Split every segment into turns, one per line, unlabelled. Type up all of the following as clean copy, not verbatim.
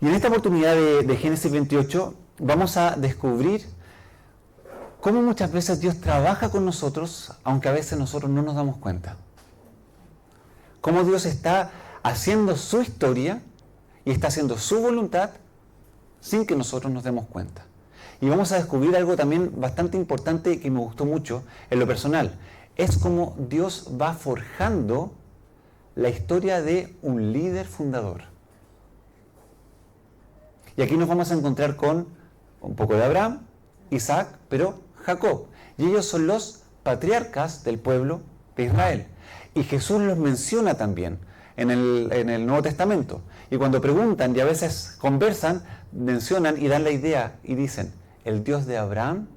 Y en esta oportunidad de Génesis 28 vamos a descubrir cómo muchas veces Dios trabaja con nosotros, aunque a veces nosotros no nos damos cuenta. Cómo Dios está haciendo su historia y está haciendo su voluntad sin que nosotros nos demos cuenta. Y vamos a descubrir algo también bastante importante que me gustó mucho en lo personal. Es como Dios va forjando la historia de un líder fundador. Y aquí nos vamos a encontrar con un poco de Abraham, Isaac, pero Jacob. Y ellos son los patriarcas del pueblo de Israel. Y Jesús los menciona también en el Nuevo Testamento. Y cuando preguntan y a veces conversan, mencionan y dan la idea y dicen, el Dios de Abraham,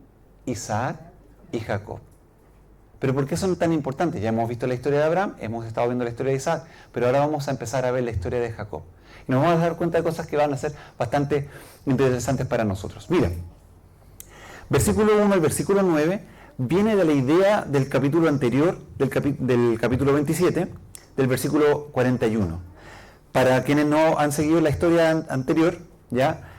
Isaac y Jacob. ¿Pero por qué son tan importantes? Ya hemos visto la historia de Abraham, hemos estado viendo la historia de Isaac, pero ahora vamos a empezar a ver la historia de Jacob. Y nos vamos a dar cuenta de cosas que van a ser bastante interesantes para nosotros. Miren, versículo 1 al versículo 9 viene de la idea del capítulo anterior, del capítulo 27, del versículo 41. Para quienes no han seguido la historia anterior, ¿ya?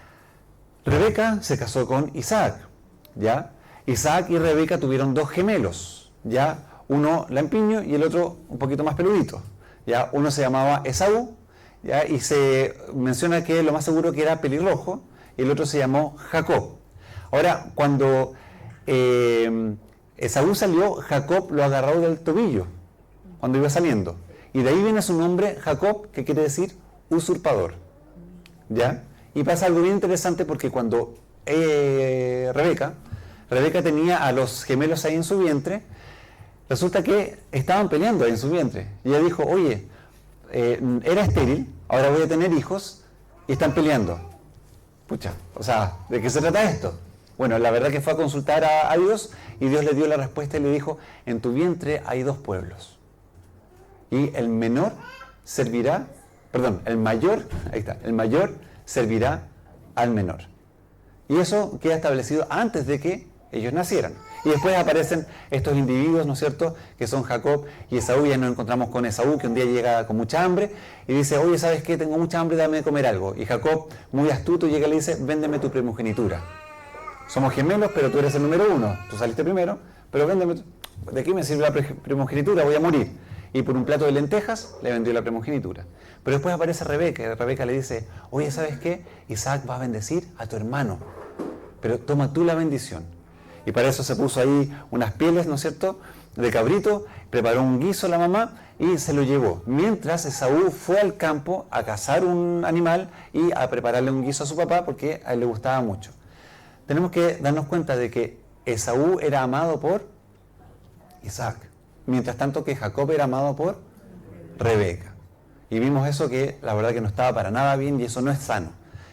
Rebeca se casó con Isaac, ¿ya? Isaac y Rebeca tuvieron dos gemelos, ¿ya? Uno lampiño y el otro un poquito más peludito, ¿ya? Uno se llamaba Esaú, ¿ya? Y se menciona que lo más seguro que era pelirrojo, y el otro se llamó Jacob. Ahora, cuando Esaú salió, Jacob lo agarró del tobillo, cuando iba saliendo. Y de ahí viene su nombre, Jacob, que quiere decir usurpador, ¿ya? Y pasa algo bien interesante porque cuando Rebeca tenía a los gemelos ahí en su vientre, resulta que estaban peleando ahí en su vientre. Y ella dijo, oye, era estéril, ahora voy a tener hijos, y están peleando. Pucha, o sea, ¿de qué se trata esto? Bueno, la verdad que fue a consultar a Dios, y Dios le dio la respuesta y le dijo, en tu vientre hay dos pueblos. Y el mayor servirá al menor. Y eso queda establecido antes de que ellos nacieran. Y después aparecen estos individuos, ¿no es cierto?, que son Jacob y Esaú. Ya nos encontramos con Esaú, que un día llega con mucha hambre y dice, oye, ¿sabes qué? Tengo mucha hambre, dame de comer algo. Y Jacob, muy astuto, llega y le dice, véndeme tu primogenitura. Somos gemelos, pero tú eres el número uno. Tú saliste primero, pero véndeme. ¿De qué me sirve la primogenitura? Voy a morir. Y por un plato de lentejas le vendió la primogenitura. Pero después aparece Rebeca, y Rebeca le dice, oye, ¿sabes qué? Isaac va a bendecir a tu hermano, pero toma tú la bendición. Y para eso se puso ahí unas pieles, ¿no es cierto?, de cabrito, preparó un guiso la mamá y se lo llevó. Mientras Esaú fue al campo a cazar un animal y a prepararle un guiso a su papá porque a él le gustaba mucho. Tenemos que darnos cuenta de que Esaú era amado por Isaac, mientras tanto que Jacob era amado por Rebeca. Y vimos eso que la verdad que no estaba para nada bien y eso no es sano,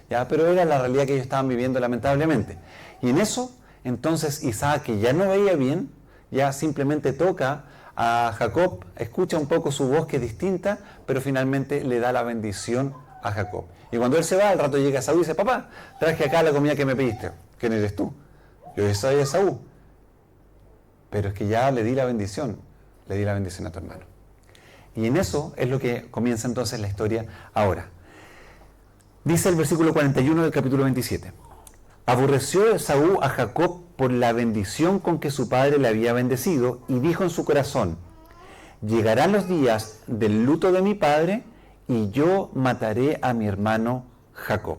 ¿ya? Pero era la realidad que ellos estaban viviendo lamentablemente. Y en eso, entonces Isaac, que ya no veía bien, ya simplemente toca a Jacob, escucha un poco su voz que es distinta, pero finalmente le da la bendición a Jacob. Y cuando él se va, al rato llega Esaú y dice, papá, traje acá la comida que me pediste. ¿Quién eres tú? Yo soy Esaú. Pero es que ya le di la bendición a tu hermano. Y en eso es lo que comienza entonces la historia ahora. Dice el versículo 41 del capítulo 27. Aborreció Esaú a Jacob por la bendición con que su padre le había bendecido y dijo en su corazón, llegarán los días del luto de mi padre y yo mataré a mi hermano Jacob.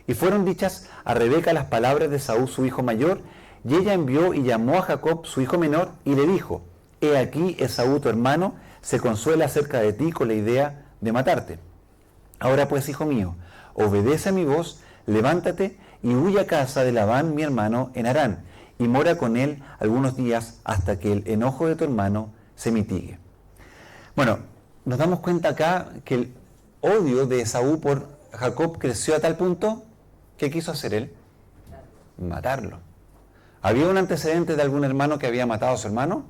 Y fueron dichas a Rebeca las palabras de Esaú su hijo mayor, y ella envió y llamó a Jacob su hijo menor y le dijo, he aquí Esaú tu hermano se consuela acerca de ti con la idea de matarte. Ahora pues, hijo mío, obedece a mi voz, levántate y huye a casa de Labán mi hermano en Harán, y mora con él algunos días hasta que el enojo de tu hermano se mitigue. Bueno, nos damos cuenta acá que el odio de Esaú por Jacob creció a tal punto que quiso hacer él matarlo. ¿Había un antecedente de algún hermano que había matado a su hermano?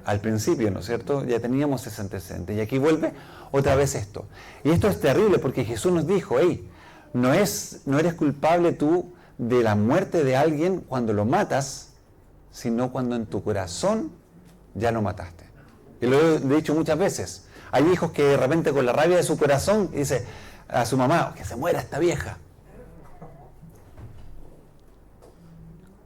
Al principio, ¿no es cierto? Ya teníamos ese antecedente. Y aquí vuelve otra vez esto. Y esto es terrible porque Jesús nos dijo, hey, no eres culpable tú de la muerte de alguien cuando lo matas, sino cuando en tu corazón ya lo mataste. Y lo he dicho muchas veces. Hay hijos que de repente con la rabia de su corazón dice, a su mamá, que se muera esta vieja.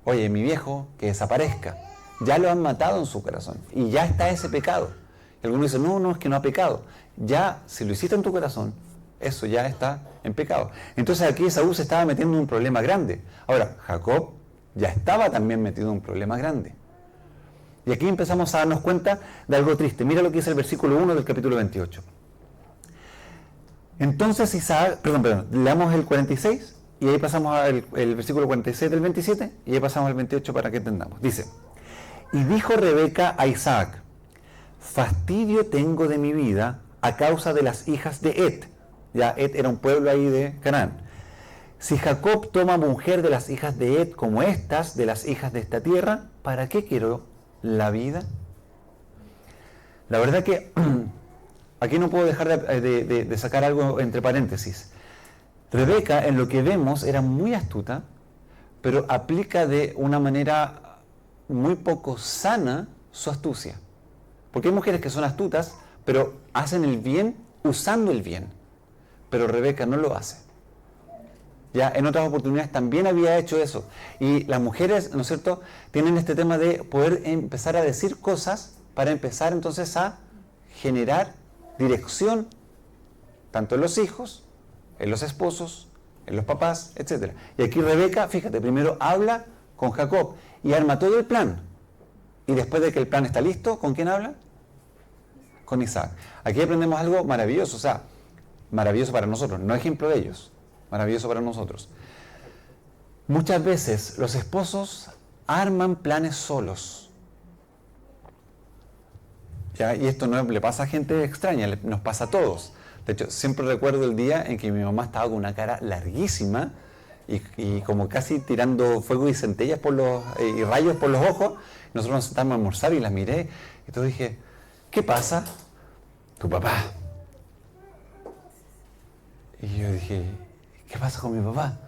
Oye, mi viejo, que desaparezca. Ya lo han matado en su corazón y ya está ese pecado. Y algunos dicen, no, es que no ha pecado. Ya, si lo hiciste en tu corazón, eso ya está en pecado. Entonces aquí Esaú se estaba metiendo en un problema grande. Ahora, Jacob ya estaba también metido en un problema grande. Y aquí empezamos a darnos cuenta de algo triste. Mira lo que dice el versículo 1 del capítulo 28. Entonces Isaac, leamos el 46 y ahí pasamos al versículo 46 del 27 y ahí pasamos al 28 para que entendamos. Dice, y dijo Rebeca a Isaac, fastidio tengo de mi vida a causa de las hijas de Het. Ya Het era un pueblo ahí de Canaán. Si Jacob toma mujer de las hijas de Het como estas, de las hijas de esta tierra, ¿para qué quiero la vida? La verdad que aquí no puedo dejar de sacar algo entre paréntesis. Rebeca, en lo que vemos, era muy astuta, pero aplica de una manera muy poco sana su astucia. Porque hay mujeres que son astutas, pero hacen el bien usando el bien. Pero Rebeca no lo hace. Ya en otras oportunidades también había hecho eso. Y las mujeres, ¿no es cierto?, tienen este tema de poder empezar a decir cosas para empezar entonces a generar dirección, tanto en los hijos, en los esposos, en los papás, etc. Y aquí Rebeca, fíjate, primero habla con Jacob y arma todo el plan. Y después de que el plan está listo, ¿con quién habla? Con Isaac. Aquí aprendemos algo maravilloso, o sea, maravilloso para nosotros, no ejemplo de ellos, maravilloso para nosotros. Muchas veces los esposos arman planes solos. ¿Ya? Y esto no le pasa a gente extraña, nos pasa a todos. De hecho, siempre recuerdo el día en que mi mamá estaba con una cara larguísima y como casi tirando fuego y centellas y rayos por los ojos. Nosotros nos sentamos a almorzar y la miré y entonces dije, ¿qué pasa? Tu papá. Y yo dije, ¿qué pasa con mi papá?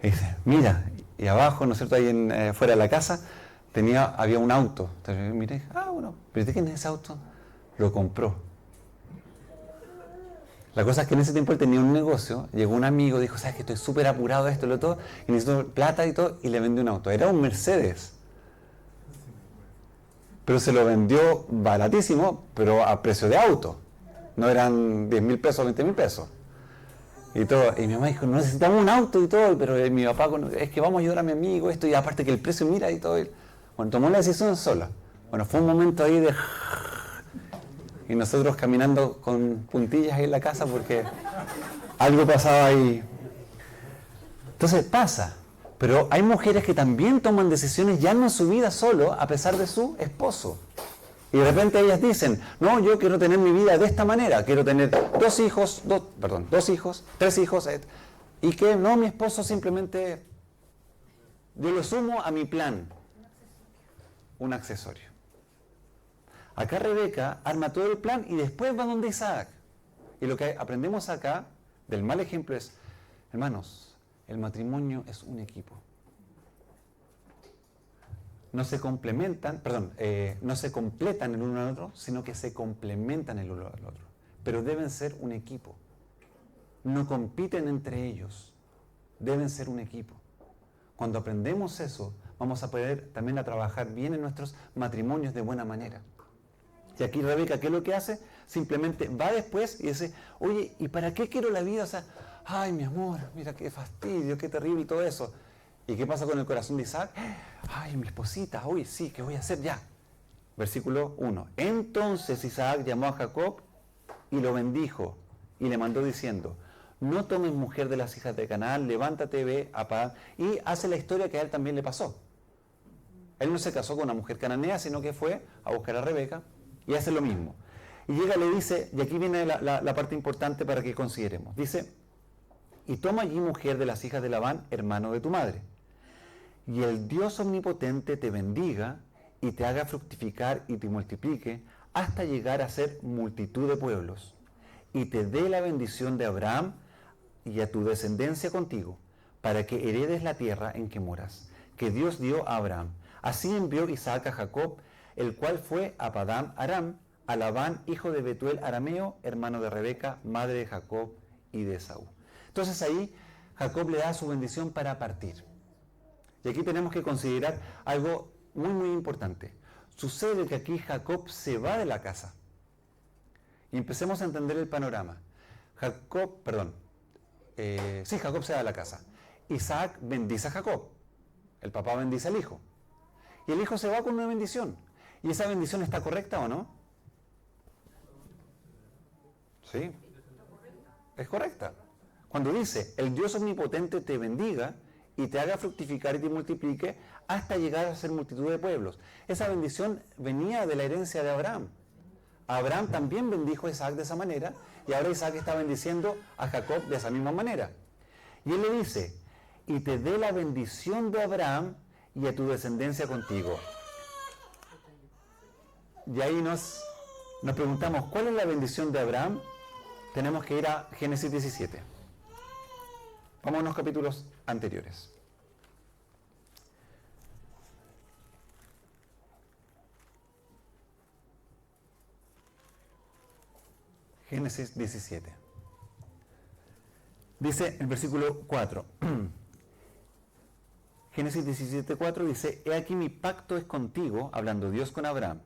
Y dice, mira, y abajo, ¿no es cierto?, ahí fuera de la casa, había un auto. Entonces yo miré, bueno, ¿pero de quién es ese auto? Lo compró. La cosa es que en ese tiempo él tenía un negocio, llegó un amigo, dijo, ¿sabes que estoy súper apurado de esto y lo todo? Y necesito plata y todo, y le vendió un auto. Era un Mercedes. Pero se lo vendió baratísimo, pero a precio de auto. No eran 10.000 pesos, 20.000 pesos. Y todo. Y mi mamá dijo, no necesitamos un auto y todo, pero mi papá, es que vamos a ayudar a mi amigo, esto, y aparte que el precio, mira, y todo. Bueno, tomó la decisión sola. Bueno, fue un momento ahí de... Y nosotros caminando con puntillas ahí en la casa porque algo pasaba ahí. Entonces pasa. Pero hay mujeres que también toman decisiones ya no en su vida solo, a pesar de su esposo. Y de repente ellas dicen, no, yo quiero tener mi vida de esta manera, quiero tener dos hijos, 3 hijos, y que no, mi esposo simplemente, yo lo sumo a mi plan, un accesorio. Acá Rebeca arma todo el plan y después va donde Isaac. Y lo que aprendemos acá del mal ejemplo es, hermanos, el matrimonio es un equipo. No se complementan, no se completan el uno al otro, sino que se complementan el uno al otro. Pero deben ser un equipo. No compiten entre ellos. Deben ser un equipo. Cuando aprendemos eso, vamos a poder también a trabajar bien en nuestros matrimonios de buena manera. Y aquí Rebeca, ¿qué es lo que hace? Simplemente va después y dice, oye, ¿y para qué quiero la vida? O sea, ay, mi amor, mira qué fastidio, qué terrible y todo eso. ¿Y qué pasa con el corazón de Isaac? Ay, mi esposita, oye, sí, ¿qué voy a hacer ya? Versículo 1. Entonces Isaac llamó a Jacob y lo bendijo y le mandó diciendo, no tomes mujer de las hijas de Canaán, levántate, ve a Padán, y hace la historia que a él también le pasó. Él no se casó con una mujer cananea, sino que fue a buscar a Rebeca y hace lo mismo. Y llega y le dice, y aquí viene la parte importante para que consideremos. Dice, y toma allí mujer de las hijas de Labán, hermano de tu madre. Y el Dios omnipotente te bendiga y te haga fructificar y te multiplique hasta llegar a ser multitud de pueblos. Y te dé la bendición de Abraham y a tu descendencia contigo, para que heredes la tierra en que moras, que Dios dio a Abraham. Así envió Isaac a Jacob, el cual fue a Padán Aram, a Labán, hijo de Betuel arameo, hermano de Rebeca, madre de Jacob y de Esaú. Entonces ahí Jacob le da su bendición para partir. Y aquí tenemos que considerar algo muy muy importante. Sucede que aquí Jacob se va de la casa. Y empecemos a entender el panorama. Jacob se va de la casa. Isaac bendice a Jacob. El papá bendice al hijo. Y el hijo se va con una bendición. ¿Y esa bendición está correcta o no? Sí, es correcta. Cuando dice, el Dios omnipotente te bendiga y te haga fructificar y te multiplique hasta llegar a ser multitud de pueblos. Esa bendición venía de la herencia de Abraham. Abraham también bendijo a Isaac de esa manera y ahora Isaac está bendiciendo a Jacob de esa misma manera. Y él le dice, y te dé la bendición de Abraham y a tu descendencia contigo. Y ahí nos preguntamos, ¿cuál es la bendición de Abraham? Tenemos que ir a Génesis 17. Vamos a unos capítulos anteriores. Génesis 17. Dice el versículo 4. Génesis 17:4 dice, he aquí mi pacto es contigo, hablando Dios con Abraham,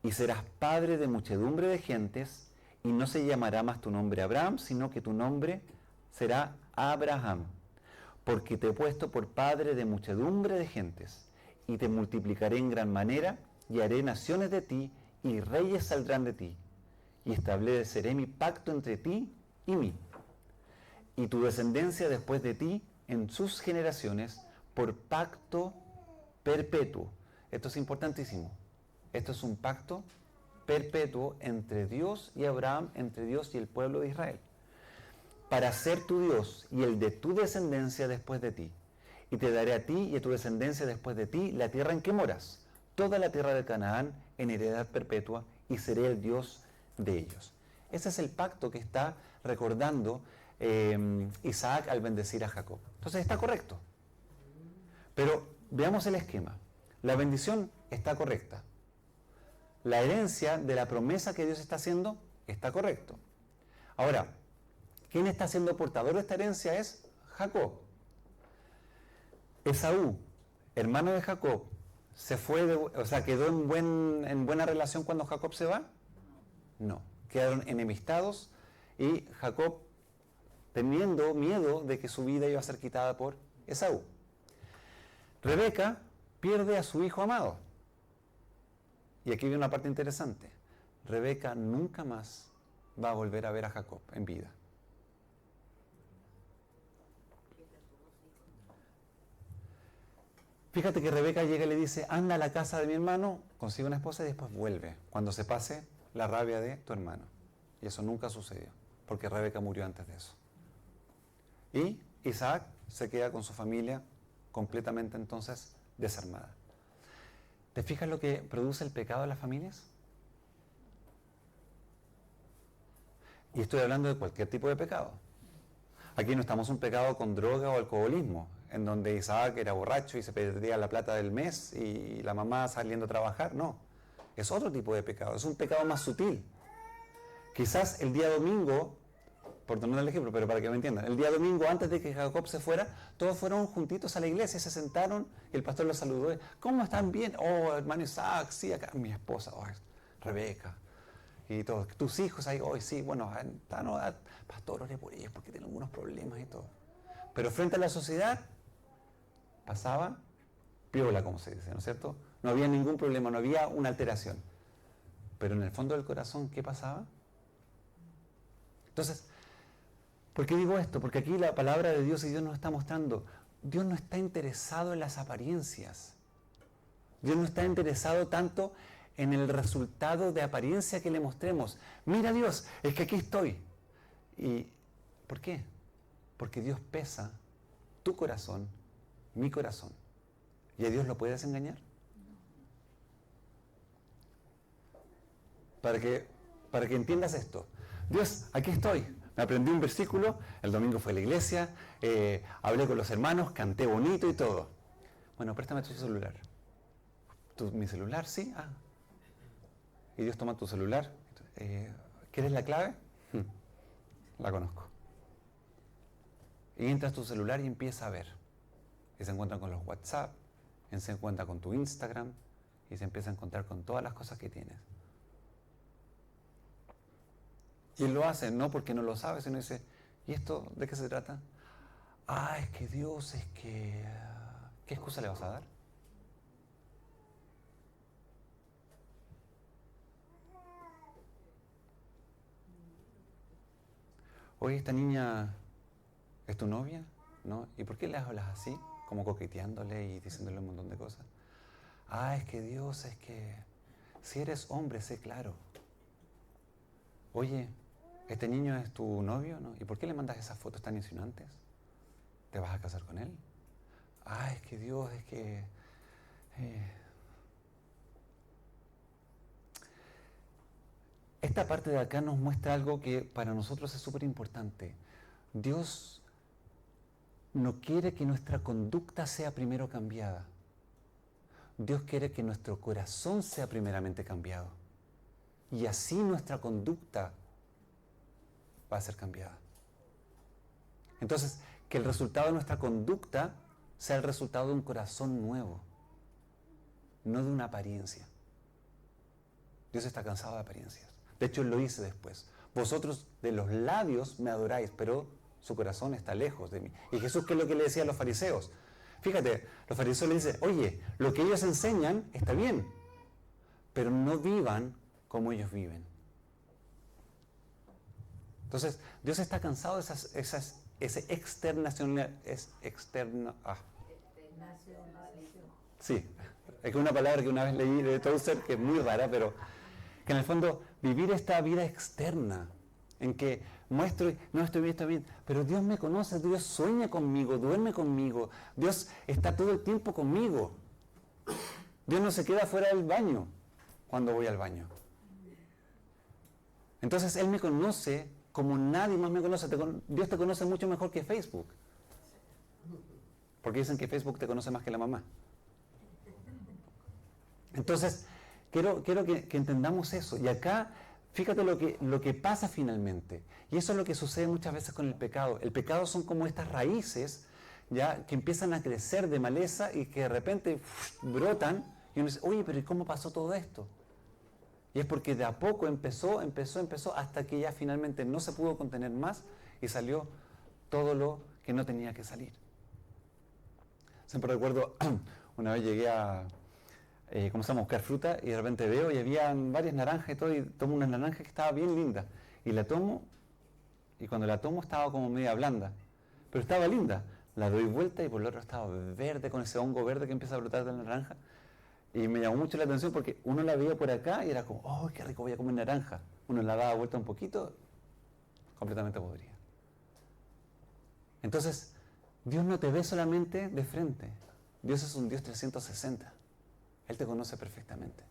y serás padre de muchedumbre de gentes, y no se llamará más tu nombre Abraham, sino que tu nombre será Abraham, porque te he puesto por padre de muchedumbre de gentes, y te multiplicaré en gran manera, y haré naciones de ti, y reyes saldrán de ti, y estableceré mi pacto entre ti y mí, y tu descendencia después de ti en sus generaciones, por pacto perpetuo. Esto es importantísimo. Esto es un pacto perpetuo entre Dios y Abraham, entre Dios y el pueblo de Israel, para ser tu Dios y el de tu descendencia después de ti. Y te daré a ti y a tu descendencia después de ti la tierra en que moras, toda la tierra de Canaán en heredad perpetua, y seré el Dios de ellos. Ese es el pacto que está recordando Isaac al bendecir a Jacob. Entonces está correcto. Pero veamos el esquema. La bendición está correcta. La herencia de la promesa que Dios está haciendo está correcto. Ahora, ¿quién está siendo portador de esta herencia? Es Jacob. Esaú, hermano de Jacob, quedó en buena relación cuando Jacob se va. No, quedaron enemistados y Jacob teniendo miedo de que su vida iba a ser quitada por Esaú. Rebeca pierde a su hijo amado. Y aquí viene una parte interesante. Rebeca nunca más va a volver a ver a Jacob en vida. Fíjate que Rebeca llega y le dice, anda a la casa de mi hermano, consigue una esposa y después vuelve, cuando se pase la rabia de tu hermano. Y eso nunca sucedió, porque Rebeca murió antes de eso. Y Isaac se queda con su familia completamente entonces desarmada. ¿Te fijas lo que produce el pecado en las familias? Y estoy hablando de cualquier tipo de pecado. Aquí no estamos un pecado con droga o alcoholismo, en donde Isaac era borracho y se perdía la plata del mes y la mamá saliendo a trabajar. No, es otro tipo de pecado, es un pecado más sutil. Quizás el día domingo, por poner el ejemplo, pero para que me entiendan, el día domingo antes de que Jacob se fuera, todos fueron juntitos a la iglesia, se sentaron y el pastor los saludó. ¿Cómo están? Bien. Oh, hermano Isaac, sí, acá mi esposa, oh, Rebeca. Y todos, tus hijos ahí, hoy sí, bueno, pastor, ore por ellos porque tienen algunos problemas y todo. Pero frente a la sociedad, pasaba piola, como se dice, ¿no es cierto? No había ningún problema, no había una alteración. Pero en el fondo del corazón, ¿qué pasaba? Entonces, ¿por qué digo esto? Porque aquí la palabra de Dios y Dios nos está mostrando, Dios no está interesado en las apariencias. Dios no está interesado tanto en el resultado de apariencia que le mostremos. Mira Dios, es que aquí estoy. ¿Y por qué? Porque Dios pesa tu corazón, mi corazón. ¿Y a Dios lo puedes engañar? Para que entiendas esto. Dios, aquí estoy. Me aprendí un versículo, el domingo fue a la iglesia, hablé con los hermanos, canté bonito y todo. Bueno, préstame tu celular. ¿Mi celular? Sí. Y Dios toma tu celular. ¿Quieres la clave? La conozco. Y entra a tu celular y empieza a ver. Y se encuentra con los WhatsApp, y se encuentra con tu Instagram, y se empieza a encontrar con todas las cosas que tienes. Y él lo hace no porque no lo sabe, sino dice, ¿y esto de qué se trata? Ah, es que Dios, es que... ¿Qué excusa le vas a dar? Oye, esta niña es tu novia, ¿no? ¿Y por qué le hablas así? Como coqueteándole y diciéndole un montón de cosas. Ah, es que Dios, es que... Si eres hombre, sé claro. Oye, ¿este niño es tu novio, no? ¿Y por qué le mandas esas fotos tan insinuantes? ¿Te vas a casar con él? Ah, es que Dios, es que... Esta parte de acá nos muestra algo que para nosotros es súper importante. Dios no quiere que nuestra conducta sea primero cambiada. Dios quiere que nuestro corazón sea primeramente cambiado. Y así nuestra conducta va a ser cambiada. Entonces, que el resultado de nuestra conducta sea el resultado de un corazón nuevo, no de una apariencia. Dios está cansado de apariencias. De hecho, Él lo dice después. Vosotros de los labios me adoráis, pero su corazón está lejos de mí. Y Jesús, ¿qué es lo que le decía a los fariseos? Fíjate, los fariseos le dicen, oye, lo que ellos enseñan está bien, pero no vivan como ellos viven. Entonces, Dios está cansado de ese externacionalismo. Sí, es que una palabra que una vez leí de Tozer que es muy rara, pero que en el fondo vivir esta vida externa, en que muestro, no estoy bien, estoy bien, pero Dios me conoce, Dios sueña conmigo, duerme conmigo, Dios está todo el tiempo conmigo. Dios no se queda fuera del baño cuando voy al baño. Entonces Él me conoce como nadie más me conoce. Dios te conoce mucho mejor que Facebook. Porque dicen que Facebook te conoce más que la mamá. Entonces, quiero que entendamos eso. Y acá, fíjate lo que pasa finalmente. Y eso es lo que sucede muchas veces con el pecado. El pecado son como estas raíces ya que empiezan a crecer de maleza y que de repente brotan. Y uno dice, oye, pero ¿y cómo pasó todo esto? Y es porque de a poco empezó, hasta que ya finalmente no se pudo contener más y salió todo lo que no tenía que salir. Siempre recuerdo, una vez llegué a buscar fruta y de repente veo y había varias naranjas y todo, y tomo una naranja que estaba bien linda. Y la tomo, y cuando la tomo estaba como media blanda, pero estaba linda. La doy vuelta y por el otro estaba verde, con ese hongo verde que empieza a brotar de la naranja. Y me llamó mucho la atención porque uno la veía por acá y era como, ¡oh, qué rico, voy a comer naranja! Uno la daba vuelta un poquito, completamente podrida. Entonces, Dios no te ve solamente de frente. Dios es un Dios 360. Él te conoce perfectamente.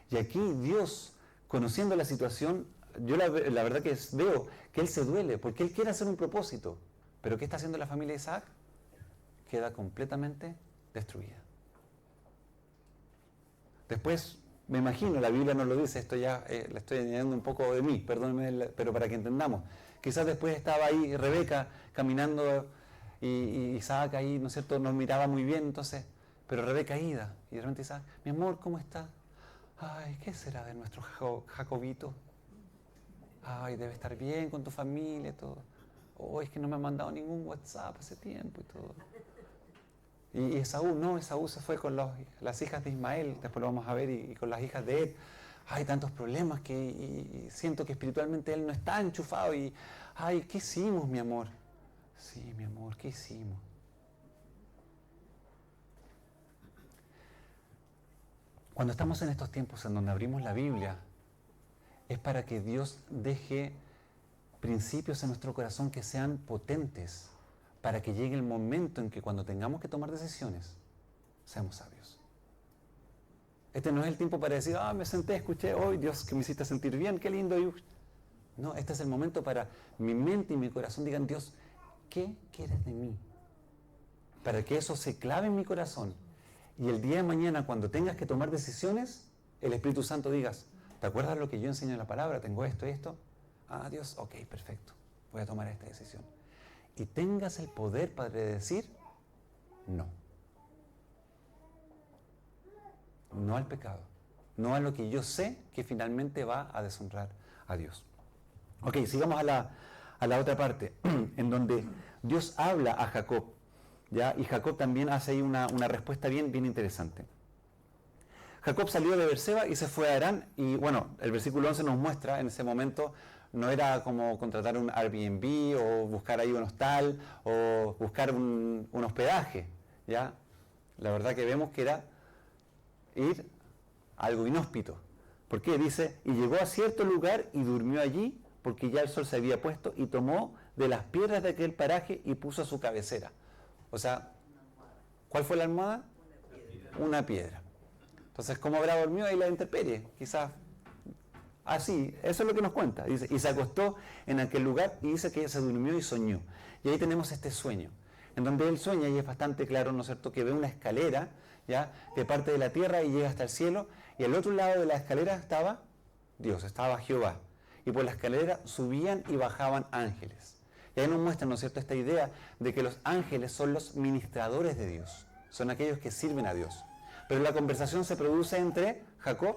Y aquí Dios, conociendo la situación, yo la verdad que veo que Él se duele porque Él quiere hacer un propósito. Pero ¿qué está haciendo la familia de Isaac? Queda completamente destruida. Después, me imagino, la Biblia no lo dice, esto ya le estoy añadiendo un poco de mí, perdónenme, pero para que entendamos. Quizás después estaba ahí Rebeca caminando y Isaac ahí, ¿no es cierto?, nos miraba muy bien, entonces, pero Rebeca ida, y de repente Isaac, mi amor, ¿cómo está? Ay, ¿qué será de nuestro Jacobito? Ay, debe estar bien con tu familia y todo. Oh, es que no me ha mandado ningún WhatsApp hace tiempo y todo. Y Esaú se fue con las hijas de Ismael, después lo vamos a ver, y con las hijas de Ed. Hay tantos problemas y siento que espiritualmente él no está enchufado y, ay, ¿qué hicimos, mi amor? Sí, mi amor, ¿qué hicimos? Cuando estamos en estos tiempos en donde abrimos la Biblia, es para que Dios deje principios en nuestro corazón que sean potentes, para que llegue el momento en que cuando tengamos que tomar decisiones, seamos sabios. Este no es el tiempo para decir, me senté, escuché, hoy Dios, que me hiciste sentir bien, qué lindo. No, este es el momento para mi mente y mi corazón digan, Dios, ¿qué quieres de mí? Para que eso se clave en mi corazón. Y el día de mañana, cuando tengas que tomar decisiones, el Espíritu Santo digas, ¿te acuerdas lo que yo enseño en la palabra? Tengo esto y esto. Ah, Dios, ok, perfecto. Voy a tomar esta decisión. y tengas el poder para decir no. No al pecado. No a lo que yo sé que finalmente va a deshonrar a Dios. Ok, sigamos a la otra parte, en donde Dios habla a Jacob, ¿ya? Y Jacob también hace ahí una respuesta bien interesante. Jacob salió de Beerseba y se fue a Harán, y bueno, el versículo 11 nos muestra, en ese momento no era como contratar un Airbnb o buscar ahí un hostal o buscar un hospedaje, ¿ya? La verdad que vemos que era ir a algo inhóspito. ¿Por qué? Dice, y llegó a cierto lugar y durmió allí, porque ya el sol se había puesto, y tomó de las piedras de aquel paraje y puso a su cabecera. O sea, ¿cuál fue la almohada? Una piedra. Entonces, ¿cómo habrá dormido ahí la intemperie? Quizás así, eso es lo que nos cuenta. Dice, y se acostó en aquel lugar y dice que se durmió y soñó. Y ahí tenemos este sueño, en donde él sueña y es bastante claro, ¿no es cierto?, que ve una escalera, ¿ya?, que parte de la tierra y llega hasta el cielo, y al otro lado de la escalera estaba Dios, estaba Jehová. Y por la escalera subían y bajaban ángeles. Y ahí nos muestra, ¿no es cierto?, esta idea de que los ángeles son los ministradores de Dios, son aquellos que sirven a Dios. Pero la conversación se produce entre Jacob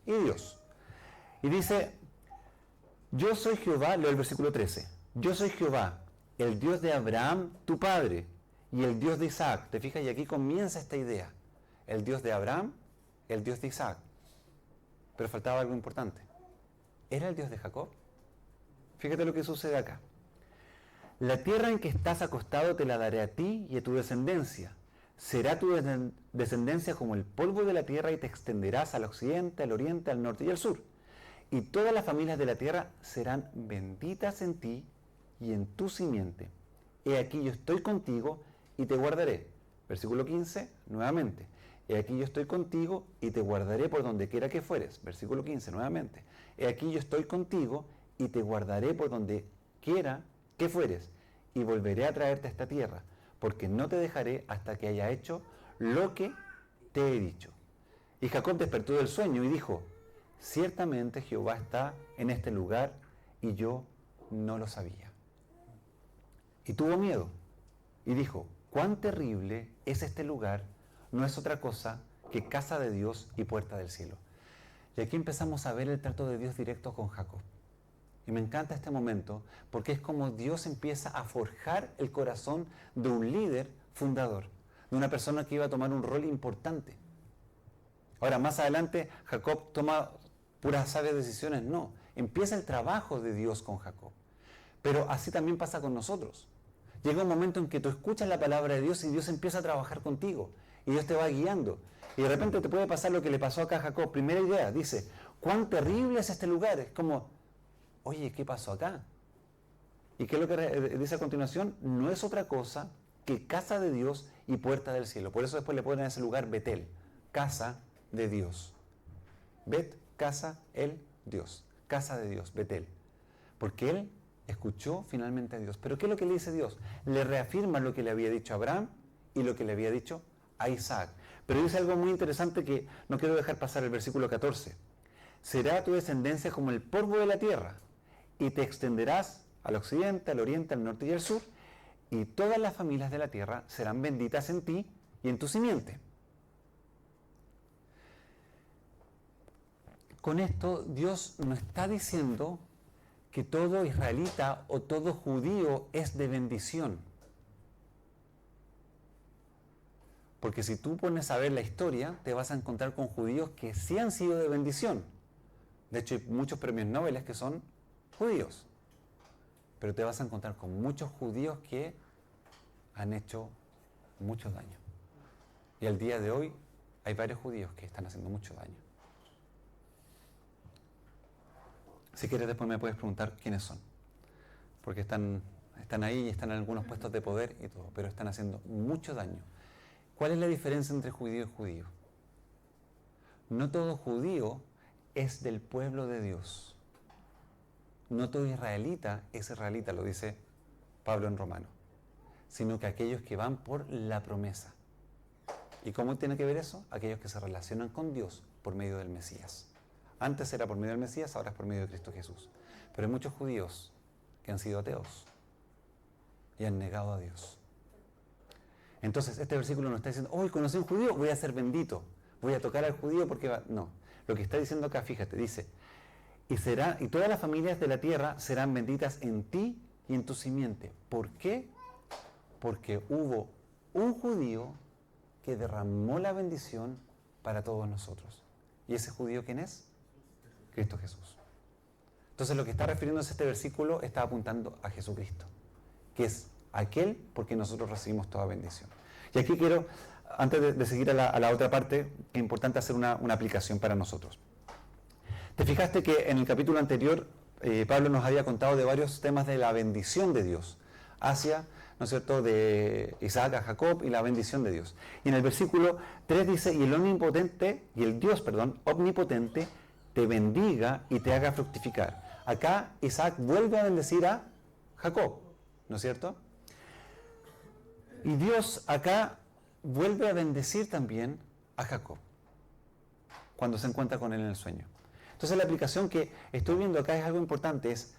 y Dios. Y dice, yo soy Jehová, leo el versículo 13, yo soy Jehová, el Dios de Abraham, tu padre, y el Dios de Isaac. ¿Te fijas? Y aquí comienza esta idea. El Dios de Abraham, el Dios de Isaac. Pero faltaba algo importante. ¿Era el Dios de Jacob? Fíjate lo que sucede acá. La tierra en que estás acostado te la daré a ti y a tu descendencia. Será tu descendencia como el polvo de la tierra y te extenderás al occidente, al oriente, al norte y al sur. Y todas las familias de la tierra serán benditas en ti y en tu simiente. He aquí yo estoy contigo y te guardaré. Versículo 15, nuevamente. He aquí yo estoy contigo y te guardaré por donde quiera que fueres. Versículo 15, nuevamente. He aquí yo estoy contigo y te guardaré por donde quiera que fueres. Y volveré a traerte a esta tierra, porque no te dejaré hasta que haya hecho lo que te he dicho. Y Jacob despertó del sueño y dijo, ciertamente Jehová está en este lugar y yo no lo sabía. Y tuvo miedo y dijo, cuán terrible es este lugar, no es otra cosa que casa de Dios y puerta del cielo. Y aquí empezamos a ver el trato de Dios directo con Jacob. Y me encanta este momento porque es como Dios empieza a forjar el corazón de un líder fundador, de una persona que iba a tomar un rol importante. Ahora, más adelante, Jacob toma puras sabias decisiones. No, empieza el trabajo de Dios con Jacob. Pero así también pasa con nosotros. Llega un momento en que tú escuchas la palabra de Dios y Dios empieza a trabajar contigo. Y Dios te va guiando. Y de repente te puede pasar lo que le pasó acá a Jacob. Primera idea, dice, cuán terrible es este lugar. Es como, oye, ¿qué pasó acá? ¿Y qué es lo que dice a continuación? No es otra cosa que casa de Dios y puerta del cielo. Por eso después le ponen a ese lugar Betel, casa de Dios. Bet, casa, el, Dios. Casa de Dios, Betel. Porque él escuchó finalmente a Dios. Pero ¿qué es lo que le dice Dios? Le reafirma lo que le había dicho a Abraham y lo que le había dicho a Isaac. Pero dice algo muy interesante que no quiero dejar pasar, el versículo 14. Será tu descendencia como el polvo de la tierra y te extenderás al occidente, al oriente, al norte y al sur, y todas las familias de la tierra serán benditas en ti y en tu simiente. Con esto Dios no está diciendo que todo israelita o todo judío es de bendición. Porque si tú pones a ver la historia, te vas a encontrar con judíos que sí han sido de bendición. De hecho, hay muchos premios Nobel que son judíos. Pero te vas a encontrar con muchos judíos que han hecho mucho daño. Y al día de hoy hay varios judíos que están haciendo mucho daño. Si quieres después me puedes preguntar quiénes son. Porque están ahí y están en algunos puestos de poder y todo, pero están haciendo mucho daño. ¿Cuál es la diferencia entre judío y judío? No todo judío es del pueblo de Dios. No todo israelita es israelita, lo dice Pablo en Romano, sino que aquellos que van por la promesa. ¿Y cómo tiene que ver eso? Aquellos que se relacionan con Dios por medio del Mesías. Antes era por medio del Mesías, ahora es por medio de Cristo Jesús. Pero hay muchos judíos que han sido ateos. y han negado a Dios. Entonces, este versículo nos está diciendo, hoy conocí a un judío, voy a ser bendito. Voy a tocar al judío porque va... No. Lo que está diciendo acá, fíjate, dice, y todas las familias de la tierra serán benditas en ti y en tu simiente. ¿Por qué? Porque hubo un judío que derramó la bendición para todos nosotros. ¿Y ese judío quién es? Cristo Jesús. Entonces lo que está refiriéndose a este versículo está apuntando a Jesucristo, que es aquel por quien nosotros recibimos toda bendición. Y aquí quiero, antes de seguir a la otra parte, que es importante hacer una aplicación para nosotros. Te fijaste que en el capítulo anterior Pablo nos había contado de varios temas de la bendición de Dios hacia, ¿no es cierto?, de Isaac a Jacob y la bendición de Dios. Y en el versículo 3 dice, y el Dios omnipotente te bendiga y te haga fructificar. Acá Isaac vuelve a bendecir a Jacob, ¿no es cierto? Y Dios acá vuelve a bendecir también a Jacob cuando se encuentra con él en el sueño. Entonces la aplicación que estoy viendo acá es algo importante, es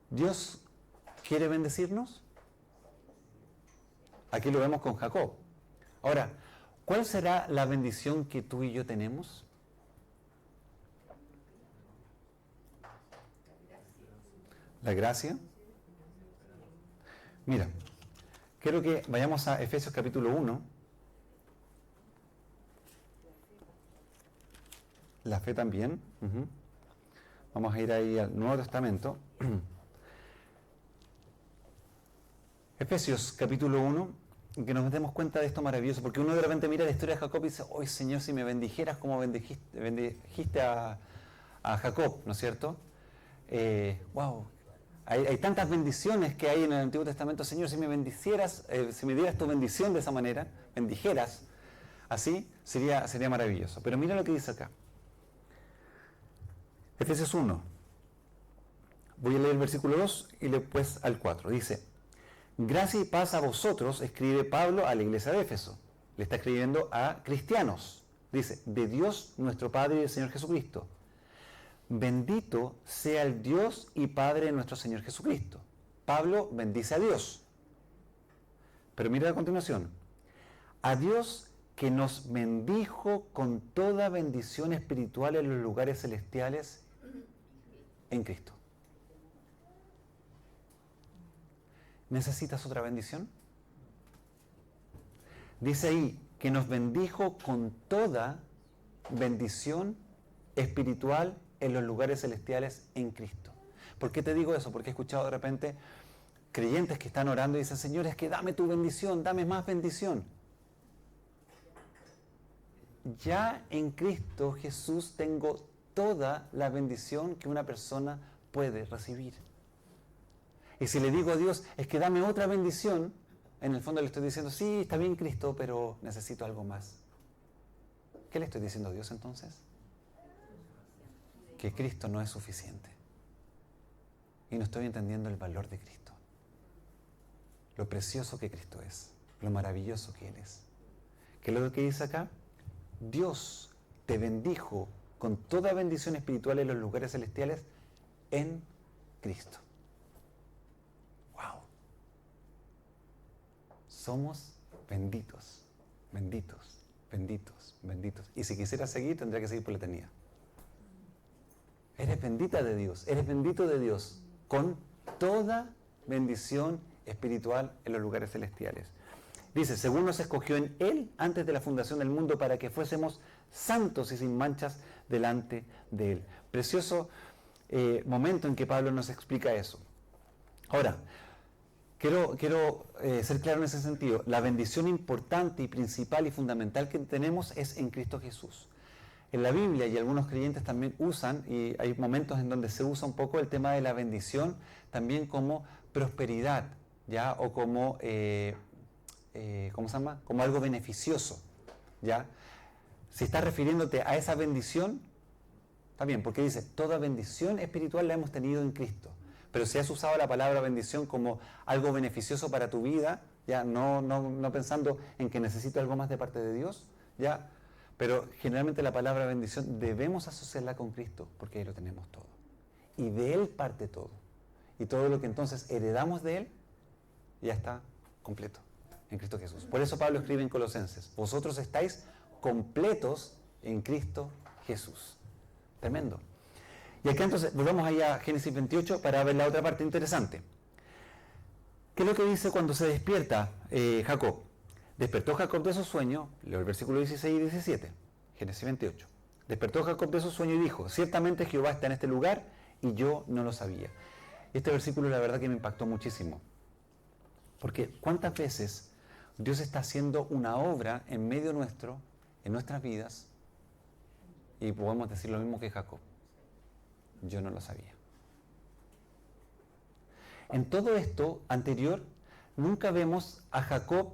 ¿Dios quiere bendecirnos? Aquí lo vemos con Jacob. Ahora, ¿cuál será la bendición que tú y yo tenemos? ¿La gracia? Mira, quiero que vayamos a Efesios capítulo 1. La fe también. Vamos a ir ahí al Nuevo Testamento. Efesios capítulo 1, que nos demos cuenta de esto maravilloso, porque uno de repente mira la historia de Jacob y dice, ¡oh Señor, si me bendijeras como bendijiste a Jacob! ¿No es cierto? ¡Wow! Hay tantas bendiciones que hay en el Antiguo Testamento. Señor, si me bendicieras, si me dieras tu bendición de esa manera, bendijeras, así sería maravilloso. Pero mira lo que dice acá. Efesios 1. Voy a leer el versículo 2 y después al 4. Dice, gracia y paz a vosotros, escribe Pablo a la iglesia de Éfeso. Le está escribiendo a cristianos. Dice, de Dios nuestro Padre y del Señor Jesucristo. Bendito sea el Dios y Padre de nuestro Señor Jesucristo. Pablo bendice a Dios. Pero mira a continuación. A Dios que nos bendijo con toda bendición espiritual en los lugares celestiales en Cristo. ¿Necesitas otra bendición? Dice ahí que nos bendijo con toda bendición espiritual en los lugares celestiales en Cristo. ¿Por qué te digo eso? Porque he escuchado de repente creyentes que están orando y dicen, Señor, es que dame tu bendición, dame más bendición. Ya en Cristo Jesús tengo toda la bendición que una persona puede recibir. Y si le digo a Dios, es que dame otra bendición, en el fondo le estoy diciendo, sí, está bien Cristo, pero necesito algo más. ¿Qué le estoy diciendo a Dios entonces? Que Cristo no es suficiente. Y no estoy entendiendo el valor de Cristo. Lo precioso que Cristo es, lo maravilloso que Él es. ¿Qué es lo que dice acá? Dios te bendijo con toda bendición espiritual en los lugares celestiales en Cristo. ¡Wow! Somos benditos, benditos, benditos, benditos. Y si quisiera seguir, tendría que seguir por la eternidad. Eres bendita de Dios, eres bendito de Dios con toda bendición espiritual en los lugares celestiales. Dice, según nos escogió en Él antes de la fundación del mundo para que fuésemos santos y sin manchas delante de Él. Precioso momento en que Pablo nos explica eso. Ahora, quiero ser claro en ese sentido. La bendición importante y principal y fundamental que tenemos es en Cristo Jesús. En la Biblia, y algunos creyentes también usan, y hay momentos en donde se usa un poco el tema de la bendición también como prosperidad, ¿ya? O como, ¿cómo se llama? Como algo beneficioso, ¿ya? Si estás refiriéndote a esa bendición, está bien, porque dice, toda bendición espiritual la hemos tenido en Cristo. Pero si has usado la palabra bendición como algo beneficioso para tu vida, ya no pensando en que necesito algo más de parte de Dios, ya. Pero generalmente la palabra bendición debemos asociarla con Cristo, porque ahí lo tenemos todo. Y de Él parte todo. Y todo lo que entonces heredamos de Él, ya está completo en Cristo Jesús. Por eso Pablo escribe en Colosenses, vosotros estáis completos en Cristo Jesús. Tremendo. Y acá entonces, volvamos allá a Génesis 28 para ver la otra parte interesante. ¿Qué es lo que dice cuando se despierta Jacob? Despertó Jacob de su sueño, leo el versículo 16 y 17, Génesis 28. Despertó Jacob de su sueño y dijo, ciertamente Jehová está en este lugar y yo no lo sabía. Este versículo la verdad que me impactó muchísimo. Porque ¿cuántas veces Dios está haciendo una obra en medio nuestro, en nuestras vidas, y podemos decir lo mismo que Jacob? Yo no lo sabía. En todo esto anterior, nunca vemos a Jacob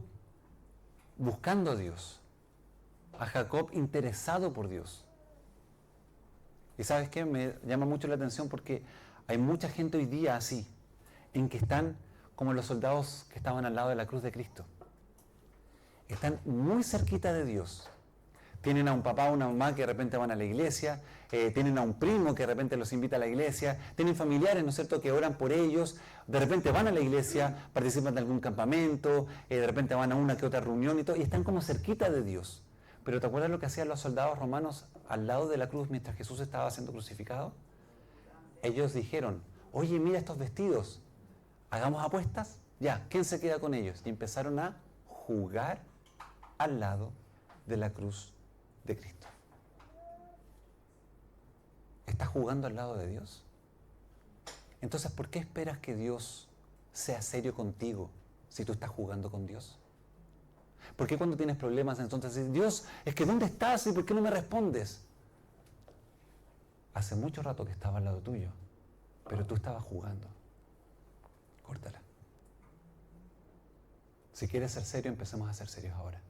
buscando a Dios, a Jacob interesado por Dios. Y ¿sabes qué? Me llama mucho la atención porque hay mucha gente hoy día así, en que están como los soldados que estaban al lado de la cruz de Cristo. Están muy cerquita de Dios. Tienen a un papá o una mamá que de repente van a la iglesia, tienen a un primo que de repente los invita a la iglesia, tienen familiares, ¿no es cierto?, que oran por ellos, de repente van a la iglesia, participan de algún campamento, de repente van a una que otra reunión y todo, y están como cerquita de Dios. Pero ¿te acuerdas lo que hacían los soldados romanos al lado de la cruz mientras Jesús estaba siendo crucificado? Ellos dijeron, oye, mira estos vestidos, hagamos apuestas, ya, ¿quién se queda con ellos? Y empezaron a jugar al lado de la cruz de Cristo. ¿Estás jugando al lado de Dios? Entonces, ¿por qué esperas que Dios sea serio contigo si tú estás jugando con Dios? ¿Por qué cuando tienes problemas entonces dices, Dios, es que ¿dónde estás y por qué no me respondes? Hace mucho rato que estaba al lado tuyo, pero tú estabas jugando. Córtala. Si quieres ser serio, empecemos a ser serios ahora.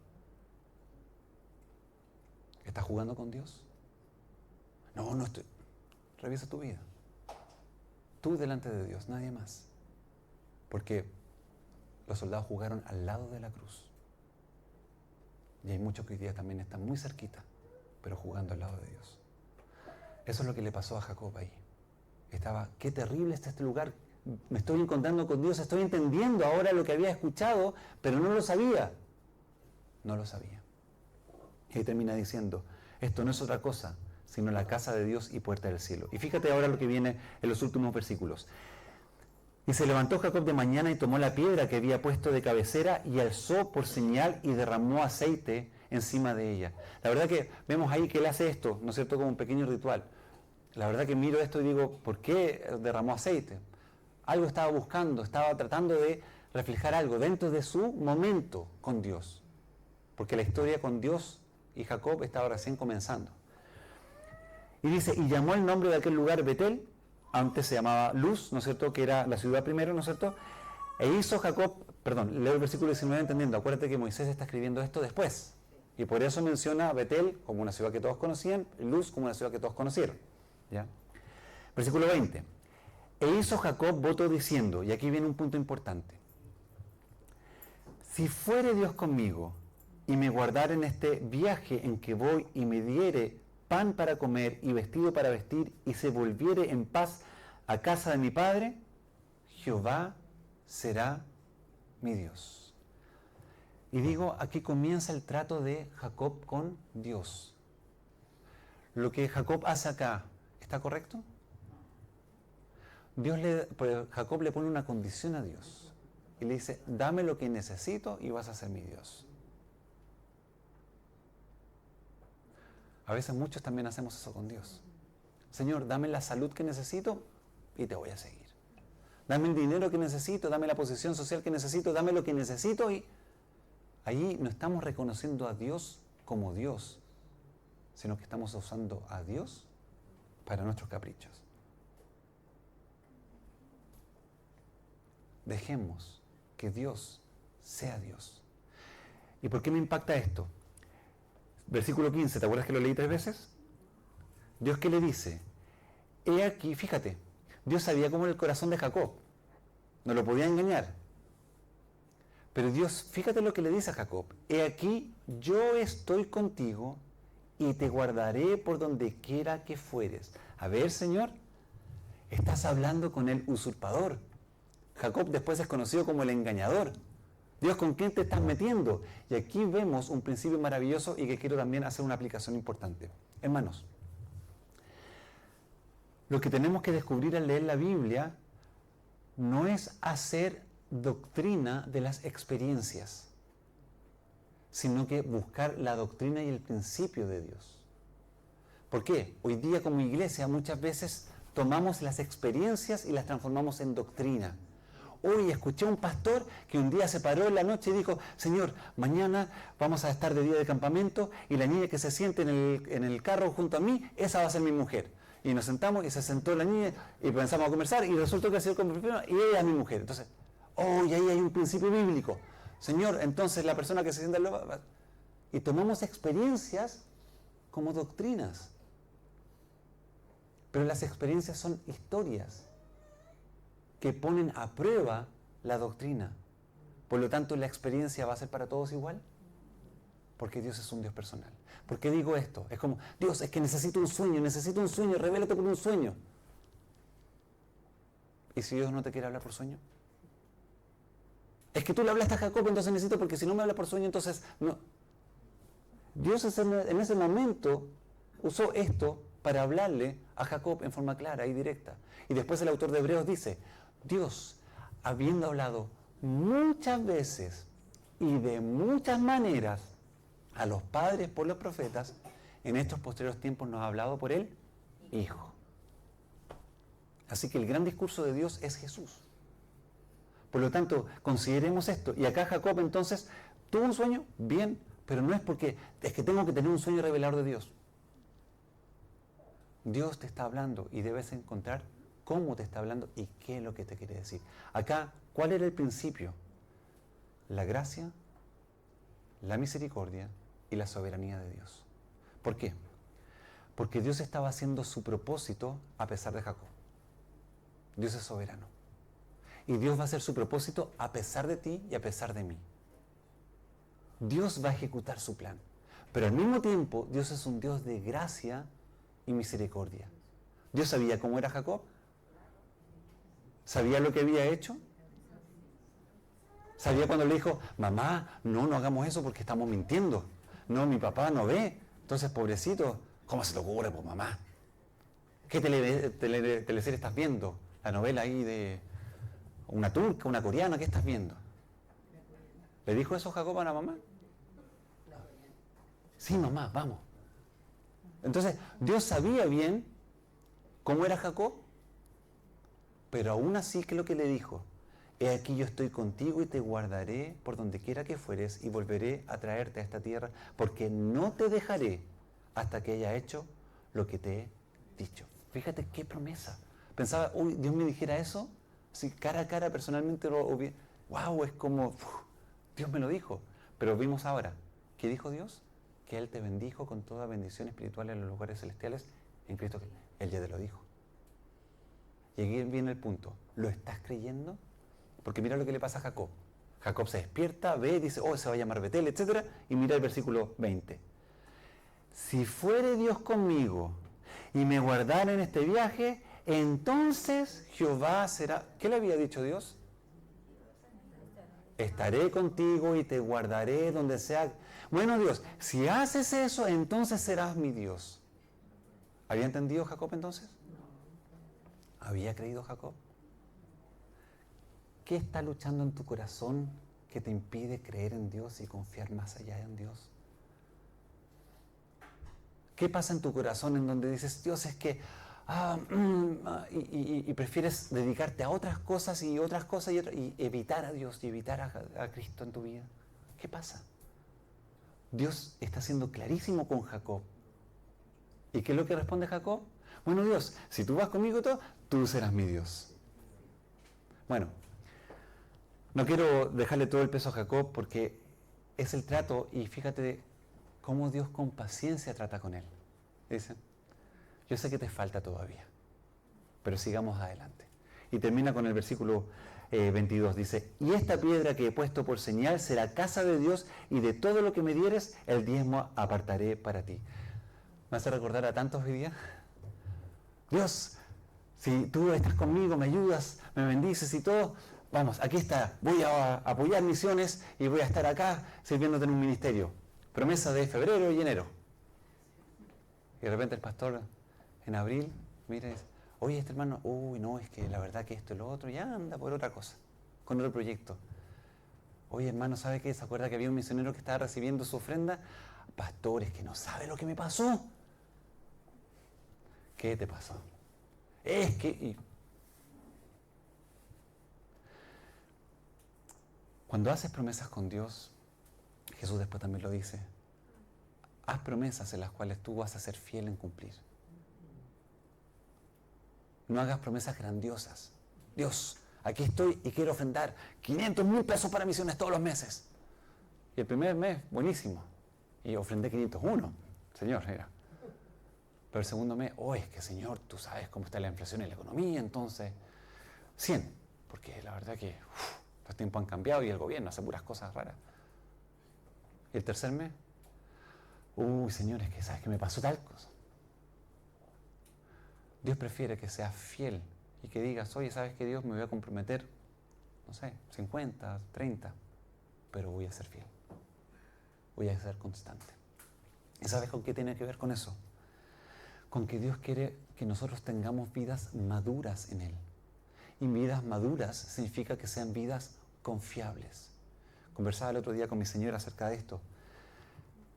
¿Estás jugando con Dios? No, no estoy. Revisa tu vida. Tú delante de Dios, nadie más. Porque los soldados jugaron al lado de la cruz. Y hay muchos que hoy día también están muy cerquita, pero jugando al lado de Dios. Eso es lo que le pasó a Jacob ahí. Estaba, qué terrible está este lugar. Me estoy encontrando con Dios, estoy entendiendo ahora lo que había escuchado, pero no lo sabía. No lo sabía. Y ahí termina diciendo, esto no es otra cosa, sino la casa de Dios y puerta del cielo. Y fíjate ahora lo que viene en los últimos versículos. Y se levantó Jacob de mañana y tomó la piedra que había puesto de cabecera y alzó por señal y derramó aceite encima de ella. La verdad que vemos ahí que él hace esto, ¿no es cierto?, como un pequeño ritual. La verdad que miro esto y digo, ¿por qué derramó aceite? Algo estaba buscando, estaba tratando de reflejar algo dentro de su momento con Dios. Porque la historia con Dios y Jacob estaba recién comenzando. Y dice, y llamó el nombre de aquel lugar Betel, antes se llamaba Luz, ¿no es cierto?, que era la ciudad primero, ¿no es cierto? E hizo Jacob, leo el versículo 19 entendiendo, acuérdate que Moisés está escribiendo esto después. Y por eso menciona a Betel como una ciudad que todos conocían, Luz como una ciudad que todos conocieron. ¿Ya? Versículo 20. E hizo Jacob voto diciendo, y aquí viene un punto importante, si fuere Dios conmigo y me guardare en este viaje en que voy y me diere pan para comer y vestido para vestir y se volviere en paz a casa de mi padre, Jehová será mi Dios. Y digo, aquí comienza el trato de Jacob con Dios. Lo que Jacob hace acá, ¿está correcto? Jacob le pone una condición a Dios y le dice, dame lo que necesito y vas a ser mi Dios. A veces muchos también hacemos eso con Dios. Señor, dame la salud que necesito y te voy a seguir. Dame el dinero que necesito, dame la posición social que necesito, dame lo que necesito y allí no estamos reconociendo a Dios como Dios, sino que estamos usando a Dios para nuestros caprichos. Dejemos que Dios sea Dios. ¿Y por qué me impacta esto? Versículo 15, ¿te acuerdas que lo leí 3 veces? Dios, ¿qué le dice? He aquí, fíjate, Dios sabía cómo era el corazón de Jacob, no lo podía engañar. Pero Dios, fíjate lo que le dice a Jacob, he aquí, yo estoy contigo y te guardaré por donde quiera que fueres. A ver, Señor, estás hablando con el usurpador. Jacob después es conocido como el engañador. Dios, ¿con quién te estás metiendo? Y aquí vemos un principio maravilloso y que quiero también hacer una aplicación importante. Hermanos, lo que tenemos que descubrir al leer la Biblia no es hacer doctrina de las experiencias, sino que buscar la doctrina y el principio de Dios. ¿Por qué? Hoy día como iglesia muchas veces tomamos las experiencias y las transformamos en doctrina. Hoy escuché a un pastor que un día se paró en la noche y dijo: Señor, mañana vamos a estar de día de campamento y la niña que se siente en el carro junto a mí, esa va a ser mi mujer. Y nos sentamos y se sentó la niña y comenzamos a conversar y resultó que el Señor convirtió y ella es mi mujer. Entonces, y ahí hay un principio bíblico. Señor, entonces la persona que se sienta y tomamos experiencias como doctrinas. Pero las experiencias son historias que ponen a prueba la doctrina. Por lo tanto, ¿la experiencia va a ser para todos igual? Porque Dios es un Dios personal. ¿Por qué digo esto? Es como: Dios, es que necesito un sueño, revélate por un sueño. ¿Y si Dios no te quiere hablar por sueño? Es que tú le hablaste a Jacob, entonces necesito, porque si no me habla por sueño, entonces no. Dios en ese momento usó esto para hablarle a Jacob en forma clara y directa. Y después el autor de Hebreos dice: Dios, habiendo hablado muchas veces y de muchas maneras a los padres por los profetas, en estos posteriores tiempos nos ha hablado por el Hijo. Así que el gran discurso de Dios es Jesús. Por lo tanto, consideremos esto. Y acá Jacob entonces tuvo un sueño, bien, pero no es porque es que tengo que tener un sueño revelador de Dios. Dios te está hablando y debes encontrar cómo te está hablando y qué es lo que te quiere decir. Acá, ¿cuál era el principio? La gracia, la misericordia y la soberanía de Dios. ¿Por qué? Porque Dios estaba haciendo su propósito a pesar de Jacob. Dios es soberano. Y Dios va a hacer su propósito a pesar de ti y a pesar de mí. Dios va a ejecutar su plan. Pero al mismo tiempo, Dios es un Dios de gracia y misericordia. ¿Dios sabía cómo era Jacob? ¿Sabía lo que había hecho? ¿Sabía cuando le dijo: mamá, no hagamos eso porque estamos mintiendo? No, mi papá no ve. Entonces, pobrecito, ¿cómo se te ocurre, pues, mamá? ¿Qué teleserie estás viendo? La novela ahí de una turca, una coreana, ¿qué estás viendo? ¿Le dijo eso Jacob a la mamá? Sí, mamá, vamos. Entonces, Dios sabía bien cómo era Jacob, pero aún así, ¿qué es lo que le dijo? He aquí yo estoy contigo y te guardaré por donde quiera que fueres y volveré a traerte a esta tierra, porque no te dejaré hasta que haya hecho lo que te he dicho. Fíjate qué promesa. Pensaba: uy, Dios me dijera eso, así cara a cara, personalmente, wow, es como, Dios me lo dijo. Pero vimos ahora, ¿qué dijo Dios? Que Él te bendijo con toda bendición espiritual en los lugares celestiales en Cristo. Él ya te lo dijo. Y aquí viene el punto. ¿Lo estás creyendo? Porque mira lo que le pasa a Jacob. Jacob se despierta, ve, dice: se va a llamar Betel, etc. Y mira el versículo 20. Si fuere Dios conmigo y me guardara en este viaje, entonces Jehová será... ¿Qué le había dicho Dios? Estaré contigo y te guardaré donde sea. Bueno, Dios, si haces eso, entonces serás mi Dios. ¿Había entendido Jacob entonces? ¿Había creído Jacob? ¿Qué está luchando en tu corazón que te impide creer en Dios y confiar más allá en Dios? ¿Qué pasa en tu corazón en donde dices: Dios, es que... y prefieres dedicarte a otras cosas y evitar a Dios y evitar a Cristo en tu vida? ¿Qué pasa? Dios está siendo clarísimo con Jacob. ¿Y qué es lo que responde Jacob? Bueno, Dios, si tú vas conmigo, tú serás mi Dios. Bueno, no quiero dejarle todo el peso a Jacob porque es el trato, y fíjate cómo Dios con paciencia trata con él. Dice: yo sé que te falta todavía, pero sigamos adelante. Y termina con el versículo 22. Dice: y esta piedra que he puesto por señal será casa de Dios, y de todo lo que me dieres, el diezmo apartaré para ti. ¿Me hace recordar a tantos hoy día? Dios, si tú estás conmigo, me ayudas, me bendices y todo, vamos, aquí está, voy a apoyar misiones y voy a estar acá sirviéndote en un ministerio. Promesa de febrero y enero. Y de repente el pastor en abril mira y dice, oye, este hermano, uy, no, es que la verdad que esto y lo otro, ya anda por otra cosa, con otro proyecto. Oye, hermano, ¿sabe qué? ¿Se acuerda que había un misionero que estaba recibiendo su ofrenda? Pastor, es que no sabe lo que me pasó. ¿Qué te pasó? Es que... Cuando haces promesas con Dios, Jesús después también lo dice, haz promesas en las cuales tú vas a ser fiel en cumplir. No hagas promesas grandiosas. Dios, aquí estoy y quiero ofrendar 500,000 pesos para misiones todos los meses. Y el primer mes, buenísimo. Y ofrendé 501. Señor, era. Pero el segundo mes, es que Señor, tú sabes cómo está la inflación y la economía, entonces 100. Porque la verdad que los tiempos han cambiado y el gobierno hace puras cosas raras. Y el tercer mes, Señor, es que sabes que me pasó tal cosa. Dios prefiere que seas fiel y que digas, oye, ¿sabes qué, Dios? Me voy a comprometer, no sé, 50, 30, pero voy a ser fiel. Voy a ser constante. ¿Y sabes con qué tiene que ver con eso? Con que Dios quiere que nosotros tengamos vidas maduras en Él. Y vidas maduras significa que sean vidas confiables. Conversaba el otro día con mi señora acerca de esto.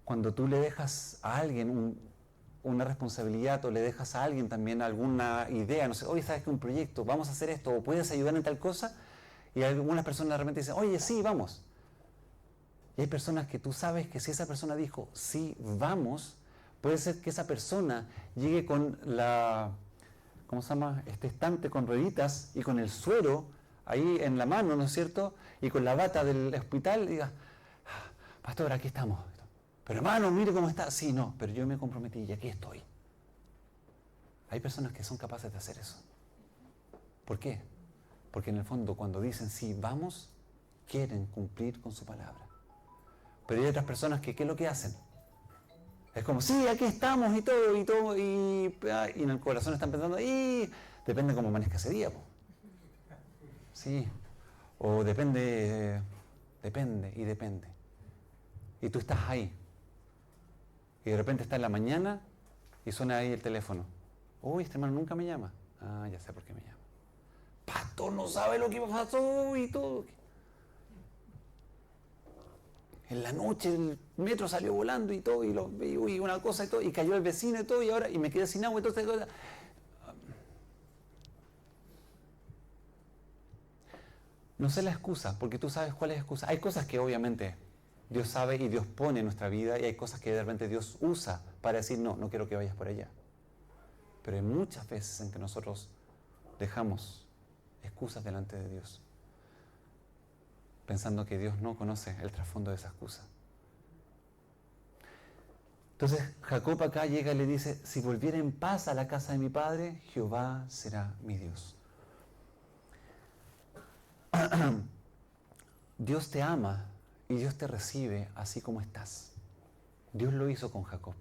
Cuando tú le dejas a alguien una responsabilidad o le dejas a alguien también alguna idea, no sé, oye, ¿sabes que un proyecto? Vamos a hacer esto, o puedes ayudar en tal cosa, y algunas personas de repente dicen, oye, sí, vamos. Y hay personas que tú sabes que si esa persona dijo, sí, vamos, puede ser que esa persona llegue con ¿cómo se llama? Este estante con rueditas y con el suero ahí en la mano, ¿no es cierto? Y con la bata del hospital y diga, pastor, aquí estamos. Pero hermano, mire cómo está. Sí, no, pero yo me comprometí y aquí estoy. Hay personas que son capaces de hacer eso. ¿Por qué? Porque en el fondo cuando dicen sí, vamos, quieren cumplir con su palabra. Pero hay otras personas que, ¿qué es lo que hacen? Es como, sí, aquí estamos y todo, y en el corazón están pensando, y depende cómo amanezca ese día. Sí, o depende. Y tú estás ahí. Y de repente está en la mañana y suena ahí el teléfono. Uy, este hermano nunca me llama. Ah, ya sé por qué me llama. Pastor, no sabe lo que pasó y todo. En la noche el metro salió volando y todo, y una cosa y todo, y cayó el vecino y todo, y me quedé sin agua, entonces... No sé la excusa, porque tú sabes cuál es la excusa. Hay cosas que obviamente Dios sabe y Dios pone en nuestra vida, y hay cosas que de repente Dios usa para decir, no quiero que vayas por allá. Pero hay muchas veces en que nosotros dejamos excusas delante de Dios, pensando que Dios no conoce el trasfondo de esa excusa. Entonces Jacob acá llega y le dice, si volviera en paz a la casa de mi padre, Jehová será mi Dios. Dios te ama y Dios te recibe así como estás. Dios lo hizo con Jacob.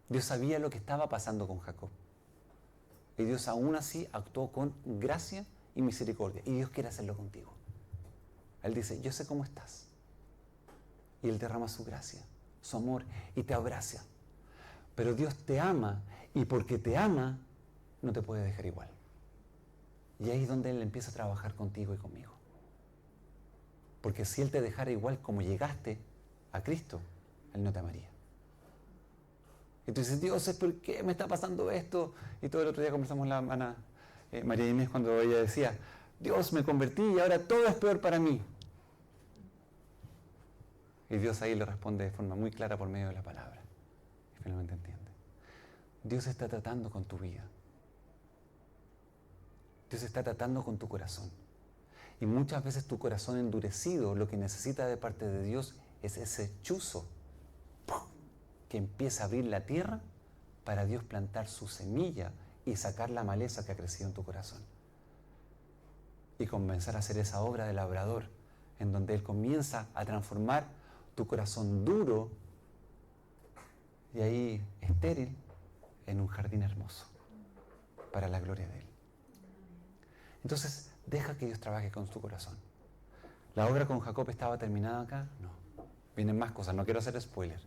Dios sabía lo que estaba pasando con Jacob. Y Dios aún así actuó con gracia y misericordia. Y Dios quiere hacerlo contigo. Él dice, yo sé cómo estás. Y Él derrama su gracia, su amor, y te abraza. Pero Dios te ama, y porque te ama, no te puede dejar igual. Y ahí es donde Él empieza a trabajar contigo y conmigo. Porque si Él te dejara igual como llegaste a Cristo, Él no te amaría. Y tú dices, Dios, ¿por qué me está pasando esto? Y todo el otro día conversamos con la hermana María Inés cuando ella decía, Dios, me convertí y ahora todo es peor para mí. Y Dios ahí le responde de forma muy clara por medio de la palabra. Y finalmente entiende. Dios está tratando con tu vida. Dios está tratando con tu corazón. Y muchas veces tu corazón endurecido lo que necesita de parte de Dios es ese chuzo que empieza a abrir la tierra para Dios plantar su semilla y sacar la maleza que ha crecido en tu corazón. Y comenzar a hacer esa obra del labrador, en donde Él comienza a transformar tu corazón duro y ahí estéril en un jardín hermoso para la gloria de Él. Entonces, Deja que Dios trabaje con tu corazón. ¿La obra con Jacob estaba terminada acá? No. Vienen más cosas, no quiero hacer spoiler,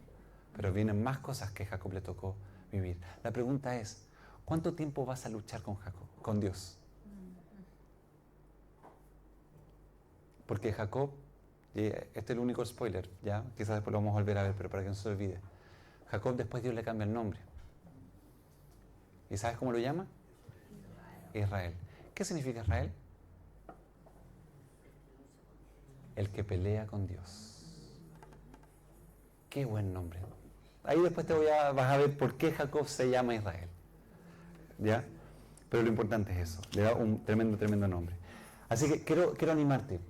pero vienen más cosas que Jacob le tocó vivir. La pregunta es, ¿cuánto tiempo vas a luchar con Jacob, con Dios? Porque Jacob, y este es el único spoiler, ya, quizás después lo vamos a volver a ver, pero para que no se olvide. Jacob después Dios le cambia el nombre. ¿Y sabes cómo lo llama? Israel. ¿Qué significa Israel? El que pelea con Dios. Qué buen nombre. Ahí después vas a ver por qué Jacob se llama Israel. ¿Ya? Pero lo importante es eso. Le da un tremendo, tremendo nombre. Así que quiero animarte.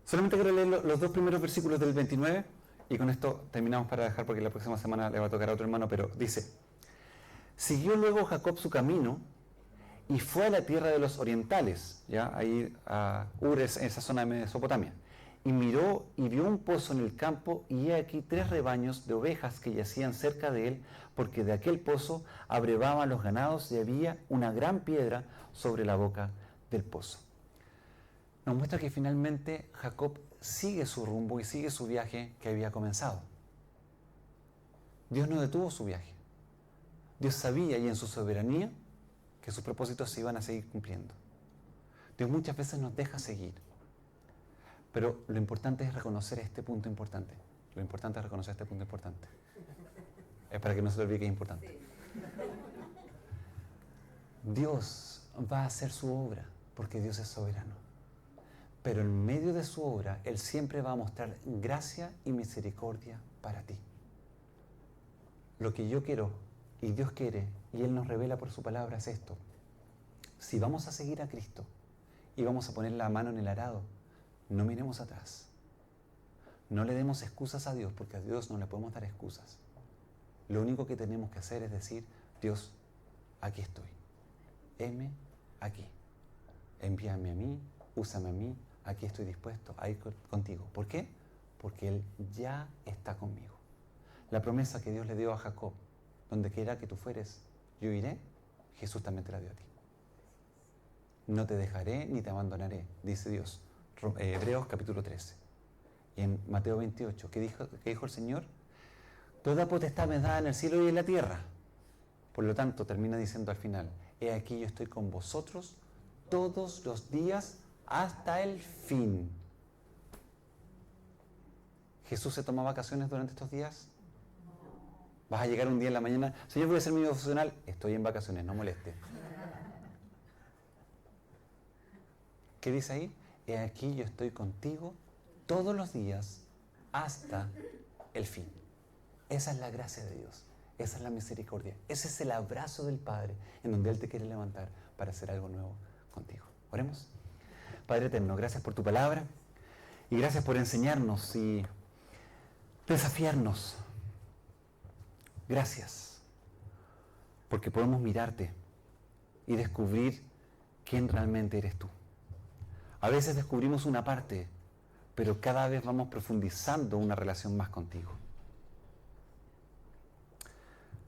Solamente quiero leer los dos primeros versículos del 29 y con esto terminamos para dejar porque la próxima semana le va a tocar a otro hermano, pero dice: siguió luego Jacob su camino y fue a la tierra de los orientales, ya ahí a Ures, en esa zona de Mesopotamia, y miró y vio un pozo en el campo, y he aquí 3 rebaños de ovejas que yacían cerca de él, porque de aquel pozo abrevaban los ganados y había una gran piedra sobre la boca del pozo. Nos muestra que finalmente Jacob sigue su rumbo y sigue su viaje que había comenzado. Dios no detuvo su viaje. Dios sabía, y en su soberanía, que sus propósitos se iban a seguir cumpliendo. Dios muchas veces nos deja seguir. Pero lo importante es reconocer este punto importante. Lo importante es reconocer este punto importante. Es para que no se te olvide que es importante. Dios va a hacer su obra porque Dios es soberano. Pero en medio de su obra, Él siempre va a mostrar gracia y misericordia para ti. Lo que yo quiero y Dios quiere y Él nos revela por su palabra es esto. Si vamos a seguir a Cristo y vamos a poner la mano en el arado, no miremos atrás. No le demos excusas a Dios, porque a Dios no le podemos dar excusas. Lo único que tenemos que hacer es decir: Dios, aquí estoy. Heme aquí. Envíame a mí, úsame a mí, aquí estoy dispuesto a ir contigo. ¿Por qué? Porque Él ya está conmigo. La promesa que Dios le dio a Jacob, donde quiera que tú fueres, yo iré, Jesús también te la dio a ti. No te dejaré ni te abandonaré, dice Dios. Hebreos capítulo 13. Y en Mateo 28, ¿qué dijo el Señor? Toda potestad me es dada en el cielo y en la tierra. Por lo tanto, termina diciendo al final: he aquí yo estoy con vosotros todos los días hasta el fin. ¿Jesús se toma vacaciones durante estos días? Vas a llegar un día en la mañana: Señor, voy a hacer mi devocional. Estoy en vacaciones, no moleste. ¿Qué dice ahí? He aquí yo estoy contigo todos los días hasta el fin. Esa es la gracia de Dios. Esa es la misericordia. Ese es el abrazo del Padre en donde Él te quiere levantar para hacer algo nuevo contigo. Oremos. Padre eterno, gracias por tu palabra y gracias por enseñarnos y desafiarnos. Gracias porque podemos mirarte y descubrir quién realmente eres tú. A veces descubrimos una parte, pero cada vez vamos profundizando una relación más contigo.